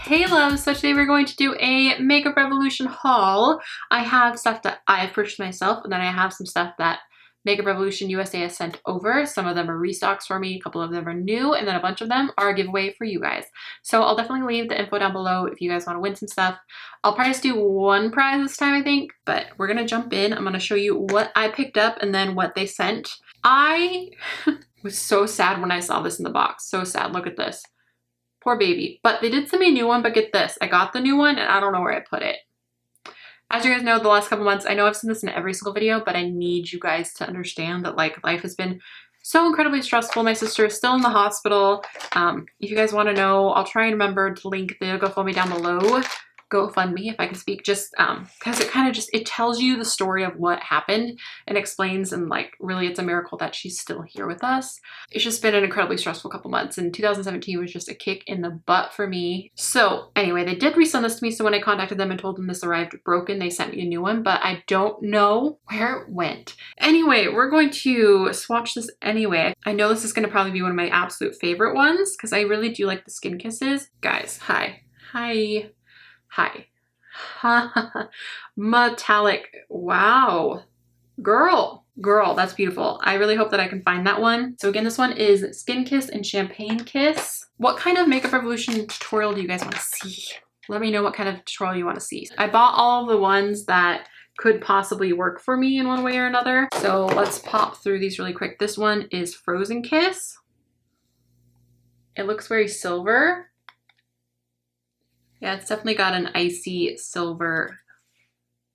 Hey loves, so today we're going to do a Makeup Revolution haul. I have stuff that I have purchased myself, and then I have some stuff that Makeup Revolution USA has sent over. Some of them are restocks for me, a couple of them are new, and then a bunch of them are a giveaway for you guys. So I'll definitely leave the info down below if you guys want to win some stuff. I'll probably just do one prize this time, I think, but we're gonna jump in. I'm gonna show you what I picked up and then what they sent. I was so sad when I saw this in the box. So sad, look at this. Poor baby. But they did send me a new one, but get this. I got the new one and I don't know where I put it. As you guys know, the last couple months, I know I've said this in every single video, but I need you guys to understand that like life has been so incredibly stressful. My sister is still in the hospital. If you guys want to know, I'll try and remember to link the GoFundMe down below. GoFundMe, if I can speak, just because it kind of it tells you the story of what happened and explains, and like really it's a miracle that she's still here with us. It's just been an incredibly stressful couple months, and 2017 was just a kick in the butt for me. So anyway, they did resend this to me, so when I contacted them and told them this arrived broken, they sent me a new one, but I don't know where it went. Anyway, we're going to swatch this anyway. I know this is going to probably be one of my absolute favorite ones because I really do like the Skin Kisses. Guys, hi. Metallic. Wow. Girl, that's beautiful. I really hope that I can find that one. So again, this one is Skin Kiss and Champagne Kiss. What kind of Makeup Revolution tutorial do you guys want to see? Let me know what kind of tutorial you want to see. I bought all of the ones that could possibly work for me in one way or another. So let's pop through these really quick. This one is Frozen Kiss. It looks very silver. Yeah, it's definitely got an icy silver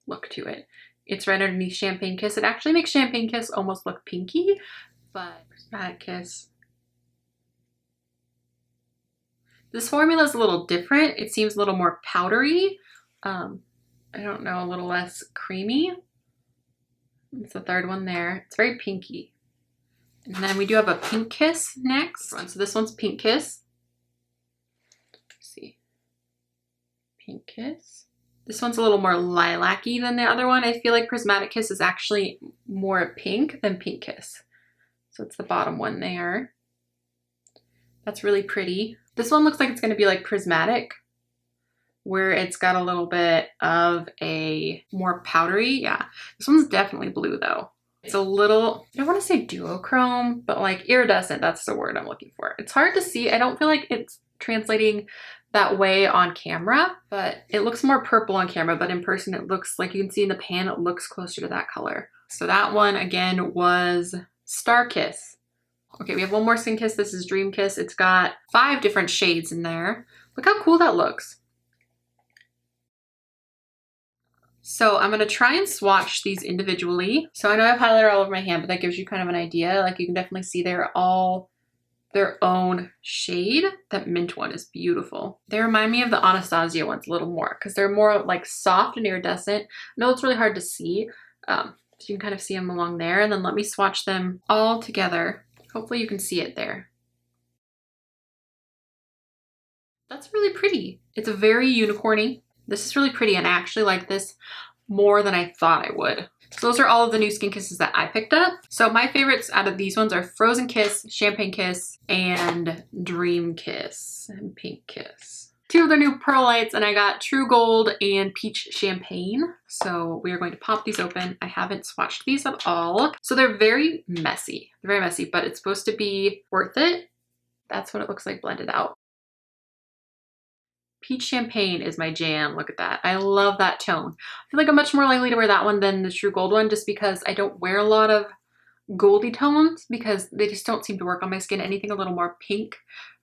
look to it. It's right underneath Champagne Kiss. It actually makes Champagne Kiss almost look pinky, but Prismatic Kiss. This formula is a little different. It seems a little more powdery. I don't know, a little less creamy. It's the third one there. It's very pinky. And then we do have a Pink Kiss next. So this one's Pink Kiss. Let's see. Pink Kiss. This one's a little more lilac-y than the other one. I feel like Prismatic Kiss is actually more pink than Pink Kiss. So it's the bottom one there. That's really pretty. This one looks like it's going to be like Prismatic, where it's got a little bit of a more powdery. Yeah, this one's definitely blue though. It's a little, I don't want to say duochrome, but like iridescent. That's the word I'm looking for. It's hard to see. I don't feel like it's translating that way on camera, but it looks more purple on camera, but in person it looks like, you can see in the pan, it looks closer to that color. So that one again was Star Kiss. Okay, we have one more Skin Kiss. This is Dream Kiss. It's got 5 different shades in there. Look how cool that looks. So I'm gonna try and swatch these individually. So I know I have highlighter all over my hand, but that gives you kind of an idea. Like you can definitely see they're all their own shade. That mint one is beautiful. They remind me of the Anastasia ones a little more because they're more like soft and iridescent. I know it's really hard to see, so you can kind of see them along there. And then let me swatch them all together. Hopefully you can see it there. That's really pretty. It's very unicorny. This is really pretty, and I actually like this more than I thought I would. So those are all of the new Skin Kisses that I picked up. So my favorites out of these ones are Frozen Kiss, Champagne Kiss, and Dream Kiss, and Pink Kiss. 2 of their new Pearl Lights, and I got True Gold and Peach Champagne. So we are going to pop these open. I haven't swatched these at all. So they're very messy. They're very messy, but it's supposed to be worth it. That's what it looks like blended out. Peach Champagne is my jam. Look at that. I love that tone. I feel like I'm much more likely to wear that one than the True Gold one, just because I don't wear a lot of goldy tones because they just don't seem to work on my skin. Anything a little more pink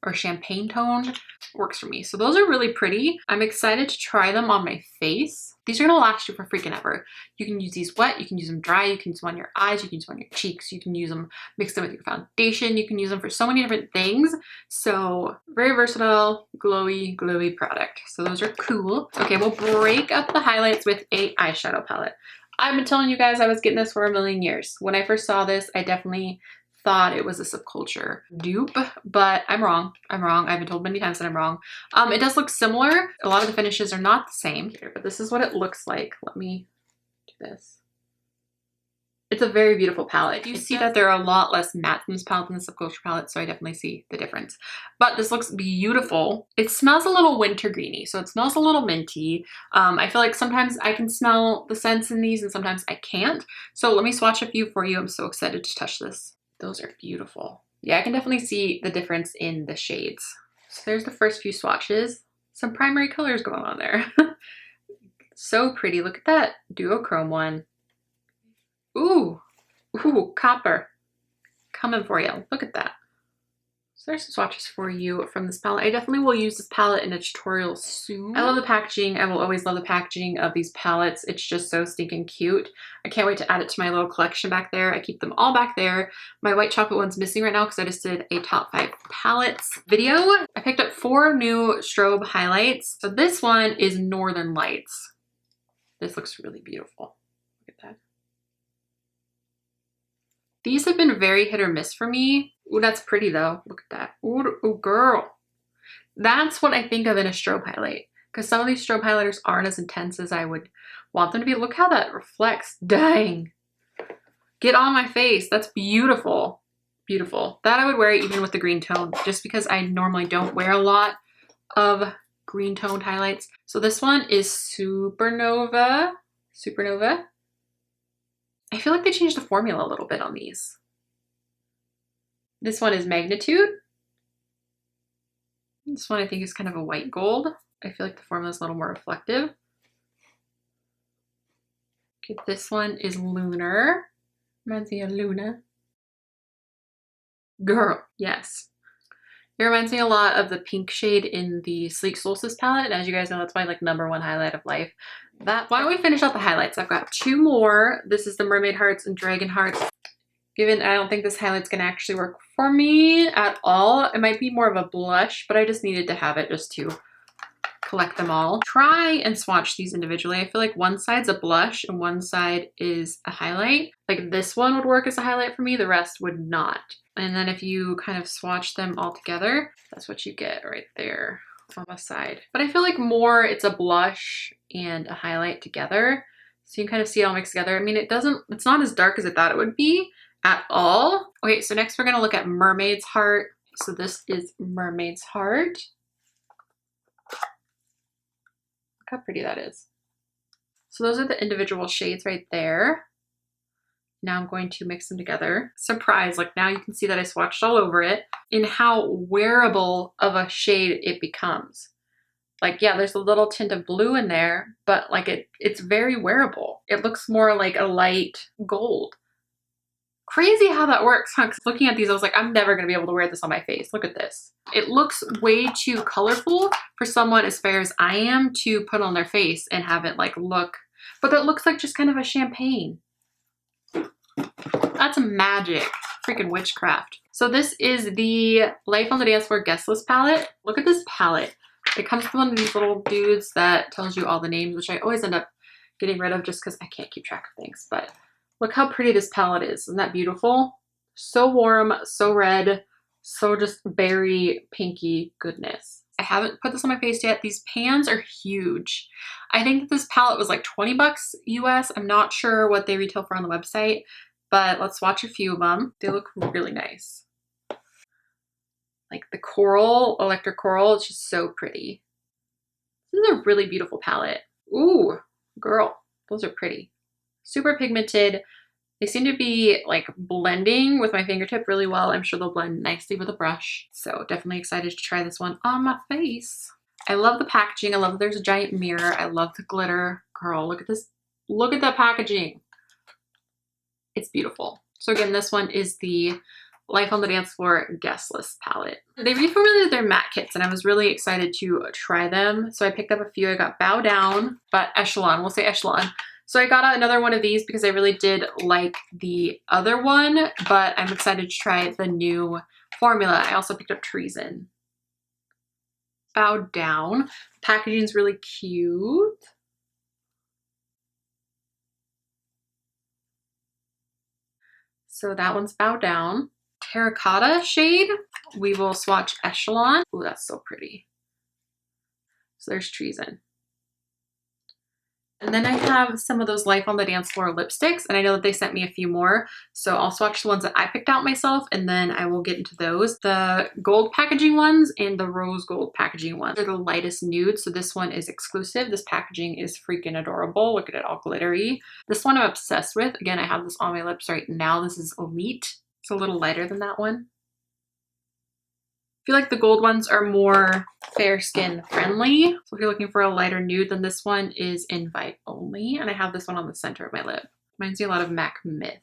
or champagne toned works for me. So those are really pretty. I'm excited to try them on my face. These are gonna last you for freaking ever. You can use these wet, you can use them dry, you can use them on your eyes, you can use them on your cheeks, you can use them, mix them with your foundation, you can use them for so many different things. So very versatile, glowy product. So those are cool. Okay, we'll break up the highlights with a eyeshadow palette. I've been telling you guys I was getting this for a million years. When I first saw this, I definitely thought it was a Subculture dupe, but I'm wrong. I've been told many times that I'm wrong. It does look similar. A lot of the finishes are not the same here, but this is what it looks like. Let me do this. It's a very beautiful palette. You see that there are a lot less matte from this palette than the Subculture palette, so I definitely see the difference. But this looks beautiful. It smells a little winter greeny, so it smells a little minty. I feel like sometimes I can smell the scents in these and sometimes I can't. So let me swatch a few for you. I'm so excited to touch this. Those are beautiful. Yeah, I can definitely see the difference in the shades. So there's the first few swatches. Some primary colors going on there. So pretty. Look at that duochrome one. Ooh, ooh, copper. Coming for you. Look at that. So there's some swatches for you from this palette. I definitely will use this palette in a tutorial soon. I love the packaging. I will always love the packaging of these palettes. It's just so stinking cute. I can't wait to add it to my little collection back there. I keep them all back there. My white chocolate one's missing right now because I just did a top 5 palettes video. I picked up 4 new strobe highlights. So this one is Northern Lights. This looks really beautiful. Look at that. These have been very hit or miss for me. Ooh, that's pretty though. Look at that. Ooh, ooh, girl. That's what I think of in a strobe highlight. Because some of these strobe highlighters aren't as intense as I would want them to be. Look how that reflects. Dang. Get on my face. That's beautiful. Beautiful. That I would wear even with the green tone, just because I normally don't wear a lot of green toned highlights. So this one is Supernova. Supernova. I feel like they changed the formula a little bit on these. This one is Magnitude. This one I think is kind of a white gold. I feel like the formula is a little more reflective. Okay, this one is Lunar. Reminds me of Luna. Girl, yes. It reminds me a lot of the pink shade in the Sleek Solstice palette. And as you guys know, that's my like #1 highlight of life. Why don't we finish out the highlights? I've got 2 more. This is the Mermaid Hearts and Dragon Hearts. Given I don't think this highlight's gonna actually work for me at all. It might be more of a blush, but I just needed to have it just to collect them all. Try and swatch these individually. I feel like one side's a blush and one side is a highlight. Like this one would work as a highlight for me, the rest would not. And then if you kind of swatch them all together, that's what you get right there on the side. But I feel like more it's a blush and a highlight together. So you can kind of see it all mixed together. I mean, it's not as dark as I thought it would be at all. Okay, so next we're gonna look at Mermaid's Heart. So this is Mermaid's Heart. Look how pretty that is. So those are the individual shades right there. Now I'm going to mix them together. Surprise, like now you can see that I swatched all over it and how wearable of a shade it becomes. Like, yeah, there's a little tint of blue in there, but like it's very wearable. It looks more like a light gold. Crazy how that works, huh? 'Cause looking at these, I was like, I'm never gonna be able to wear this on my face. Look at this. It looks way too colorful for someone as fair as I am to put on their face and have it like look, but that looks like just kind of a champagne. That's magic. Freaking witchcraft. So this is the Life on the Dance Floor Guest List palette. Look at this palette. It comes with one of these little dudes that tells you all the names, which I always end up getting rid of just because I can't keep track of things. But look how pretty this palette is. Isn't that beautiful? So warm, so red, so just berry pinky goodness. I haven't put this on my face yet. These pans are huge. I think that this palette was like 20 bucks US. I'm not sure what they retail for on the website, but let's watch a few of them. They look really nice. Like the coral, electric coral, it's just so pretty. This is a really beautiful palette. Ooh, girl, those are pretty. Super pigmented. They seem to be like blending with my fingertip really well. I'm sure they'll blend nicely with a brush. So definitely excited to try this one on my face. I love the packaging. I love that there's a giant mirror. I love the glitter. Girl, look at this. Look at that packaging. It's beautiful. So again, this one is the Life on the Dance Floor Guest List palette. They reformulated their matte kits and I was really excited to try them. So I picked up a few. I got Bow Down, but Echelon, we'll say Echelon. So I got another one of these because I really did like the other one, but I'm excited to try the new formula. I also picked up Treason. Bow Down. Packaging's really cute. So that one's Bow Down. Terracotta shade. We will swatch Echelon. Ooh, that's so pretty. So there's Treason. And then I have some of those Life on the Dance Floor lipsticks, and I know that they sent me a few more, so I'll swatch the ones that I picked out myself, and then I will get into those. The gold packaging ones and the rose gold packaging ones are the lightest nude, so this one is exclusive. This packaging is freaking adorable. Look at it, all glittery. This one I'm obsessed with. Again, I have this on my lips right now. This is Elite. It's a little lighter than that one. I feel like the gold ones are more fair skin friendly. So if you're looking for a lighter nude, then this one is invite only. And I have this one on the center of my lip. Reminds me a lot of MAC Myth,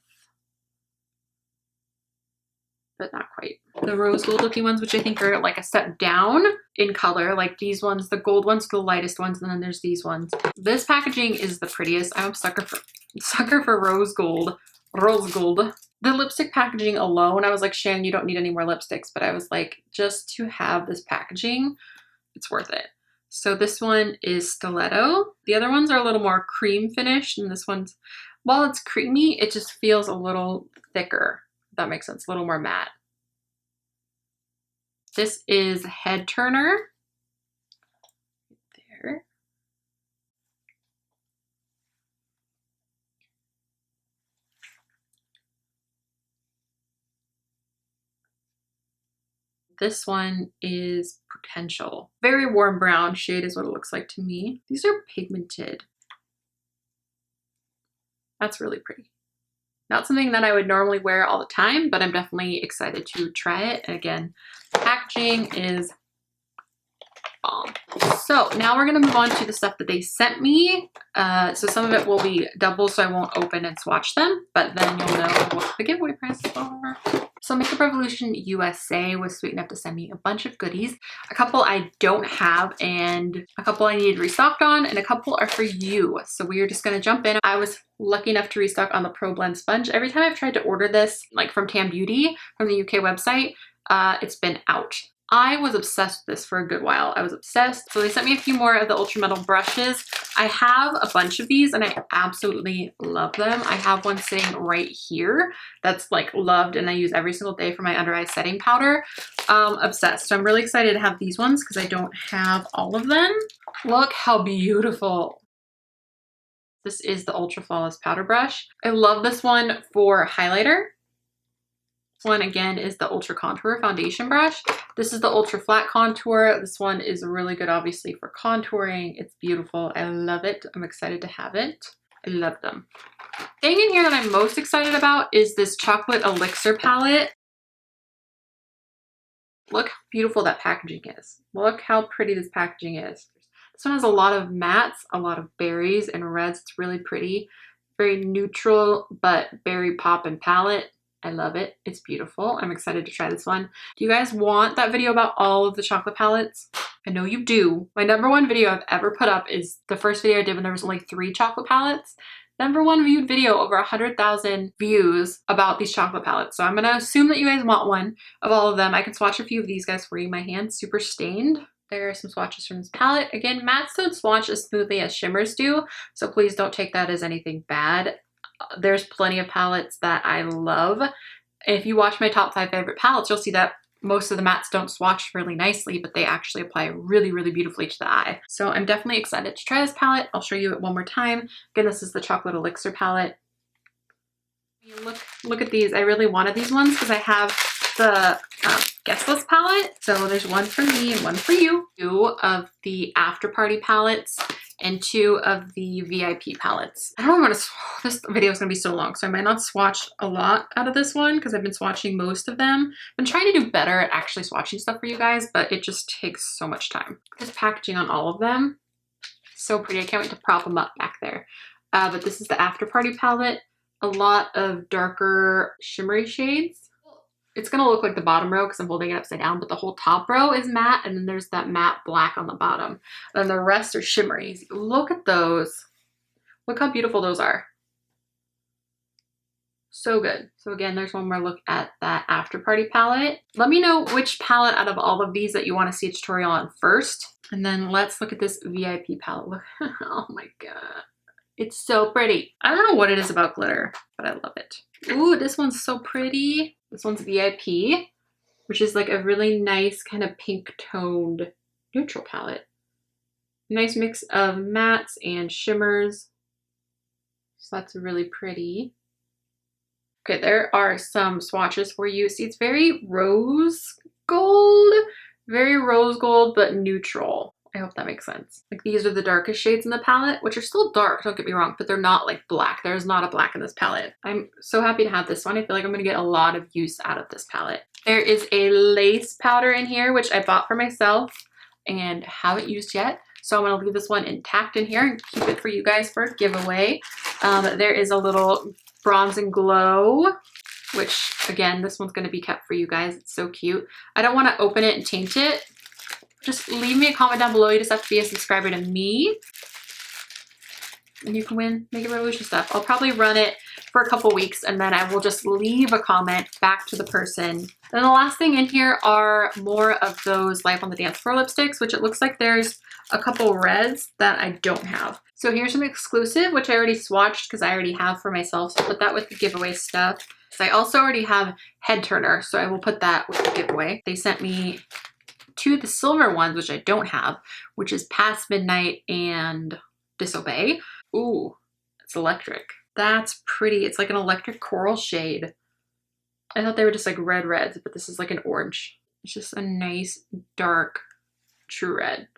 but not quite. The rose gold looking ones, which I think are like a step down in color, like these ones, the gold ones are the lightest ones, and then there's these ones. This packaging is the prettiest. I'm a sucker for rose gold. Rose gold. The lipstick packaging alone, I was like, Shan, you don't need any more lipsticks, but I was like, just to have this packaging, it's worth it. So this one is Stiletto. The other ones are a little more cream finished, and this one's, while it's creamy, it just feels a little thicker, if that makes sense, a little more matte. This is Head Turner. There. This one is Potential. Very warm brown shade is what it looks like to me. These are pigmented. That's really pretty. Not something that I would normally wear all the time, but I'm definitely excited to try it. And again, the packaging is bomb. So now we're gonna move on to the stuff that they sent me. So some of it will be double, so I won't open and swatch them, but then you'll know what the giveaway prices are. So Makeup Revolution USA was sweet enough to send me a bunch of goodies. A couple I don't have, and a couple I needed restocked on, and a couple are for you. So we are just gonna jump in. I was lucky enough to restock on the Pro Blend Sponge. Every time I've tried to order this, like from Tam Beauty, from the UK website, it's been out. I was obsessed with this for a good while. I was obsessed. So they sent me a few more of the Ultra Metal brushes. I have a bunch of these and I absolutely love them. I have one sitting right here that's like loved and I use every single day for my under eye setting powder. Obsessed. So I'm really excited to have these ones because I don't have all of them. Look how beautiful. This is the Ultra Flawless Powder Brush. I love this one for highlighter. This one again is the Ultra Contour Foundation Brush. This is the Ultra Flat Contour. This one is really good obviously for contouring. It's beautiful. I love it. I'm excited to have it. I love them. Thing in here that I'm most excited about is this Chocolate Elixir palette. Look how beautiful that packaging is. Look how pretty this packaging is. This one has a lot of mattes, a lot of berries and reds. It's really pretty. Very neutral, but berry pop and palette. I love it. It's beautiful. I'm excited to try this one. Do you guys want that video about all of the chocolate palettes? I know you do. My #1 video I've ever put up is the first video I did when there was only 3 chocolate palettes. #1 viewed video, over 100,000 views about these chocolate palettes. So I'm gonna assume that you guys want one of all of them. I can swatch a few of these guys for you. My hand's super stained. There are some swatches from this palette. Again, mattes don't swatch as smoothly as shimmers do, so please don't take that as anything bad. There's plenty of palettes that I love. If you watch my top 5 favorite palettes, you'll see that most of the mattes don't swatch really nicely, but they actually apply really, really beautifully to the eye. So I'm definitely excited to try this palette. I'll show you it one more time. Again, this is the Chocolate Elixir palette. Look at these. I really wanted these ones because I have the Guest List palette. So there's one for me and one for you. 2 of the Afterparty palettes and 2 of the VIP palettes. I don't know what this video is going to be so long, so I might not swatch a lot out of this one because I've been swatching most of them. I've been trying to do better at actually swatching stuff for you guys, but it just takes so much time. This packaging on all of them, so pretty. I can't wait to prop them up back there. But this is the Afterparty palette. A lot of darker shimmery shades. It's gonna look like the bottom row because I'm holding it upside down, but the whole top row is matte, and then there's that matte black on the bottom. And the rest are shimmeries. Look at those. Look how beautiful those are. So good. So again, there's one more look at that Afterparty palette. Let me know which palette out of all of these that you want to see a tutorial on first. And then let's look at this VIP palette. Look, oh my God. It's so pretty. I don't know what it is about glitter, but I love it. Ooh, this one's so pretty. This one's VIP, which is like a really nice kind of pink toned neutral palette. Nice mix of mattes and shimmers. So that's really pretty. Okay, there are some swatches for you. See, it's very rose gold, but neutral. I hope that makes sense. Like these are the darkest shades in the palette, which are still dark, don't get me wrong, but they're not like black. There's not a black in this palette. I'm so happy to have this one. I feel like I'm gonna get a lot of use out of this palette. There is a lace powder in here, which I bought for myself and haven't used yet. So I'm gonna leave this one intact in here and keep it for you guys for a giveaway. There is a little Bronze and Glow, which again, this one's gonna be kept for you guys. It's so cute. I don't wanna open it and taint it. Just leave me a comment down below. You just have to be a subscriber to me. And you can win Makeup Revolution stuff. I'll probably run it for a couple weeks and then I will just leave a comment back to the person. And the last thing in here are more of those Live on the Dance Floor lipsticks, which it looks like there's a couple reds that I don't have. So here's some exclusive, which I already swatched because I already have for myself. So I'll put that with the giveaway stuff. So I also already have Head Turner, so I will put that with the giveaway. They sent me two of the silver ones, which I don't have, which is Past Midnight and Disobey. Ooh, it's electric. That's pretty. It's like an electric coral shade. I thought they were just like reds, but this is like an orange. It's just a nice, dark, true red.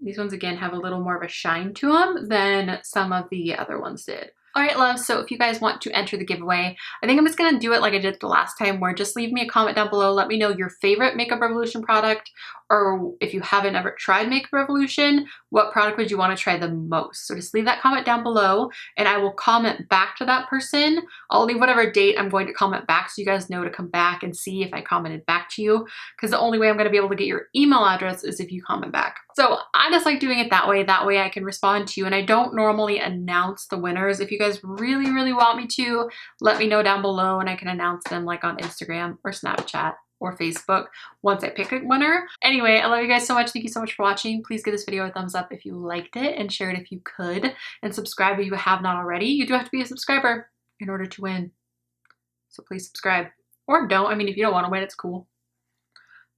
These ones, again, have a little more of a shine to them than some of the other ones did. All right, loves, so if you guys want to enter the giveaway, I think I'm just gonna do it like I did the last time, where just leave me a comment down below. Let me know your favorite Makeup Revolution product, or if you haven't ever tried Makeup Revolution, what product would you want to try the most? So just leave that comment down below and I will comment back to that person. I'll leave whatever date I'm going to comment back so you guys know to come back and see if I commented back to you, because the only way I'm going to be able to get your email address is if you comment back. So I just like doing it that way. That way I can respond to you, and I don't normally announce the winners. If you guys really, really want me to, let me know down below and I can announce them like on Instagram or Snapchat or Facebook once I pick a winner. Anyway, I love you guys so much. Thank you so much for watching. Please give this video a thumbs up if you liked it and share it if you could, and subscribe if you have not already. You do have to be a subscriber in order to win. So please subscribe, or don't. I mean, if you don't want to win, it's cool.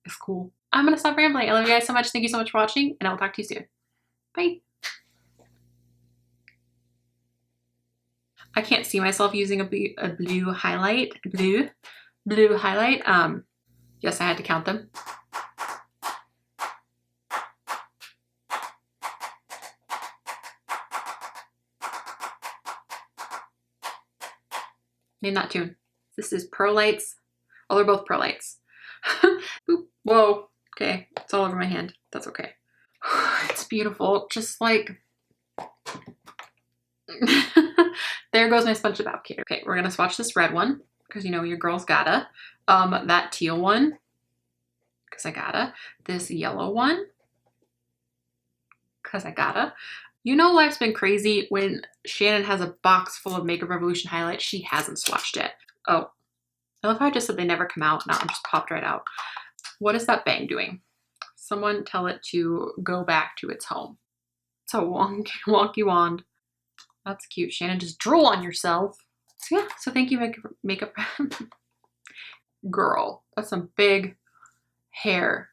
It's cool. I'm gonna stop rambling. I love you guys so much. Thank you so much for watching, and I will talk to you soon. Bye. I can't see myself using a blue highlight. Blue highlight. Yes, I had to count them. Name that tune. This is Pearl Lights. Oh, they're both Pearl Lights. Boop. Whoa. Okay, it's all over my hand. That's okay. It's beautiful. Just like... There goes my sponge applicator. Okay, we're gonna swatch this red one, because you know your girl's gotta. That teal one, because I gotta. This yellow one, because I gotta. You know life's been crazy when Shannon has a box full of Makeup Revolution highlights she hasn't swatched yet. Oh, I love how I just said they never come out. Now it just popped right out. What is that bang doing? Someone tell it to go back to its home. It's a wonky wand. That's cute. Shannon, just drool on yourself. So yeah, so thank you, makeup girl. That's some big hair.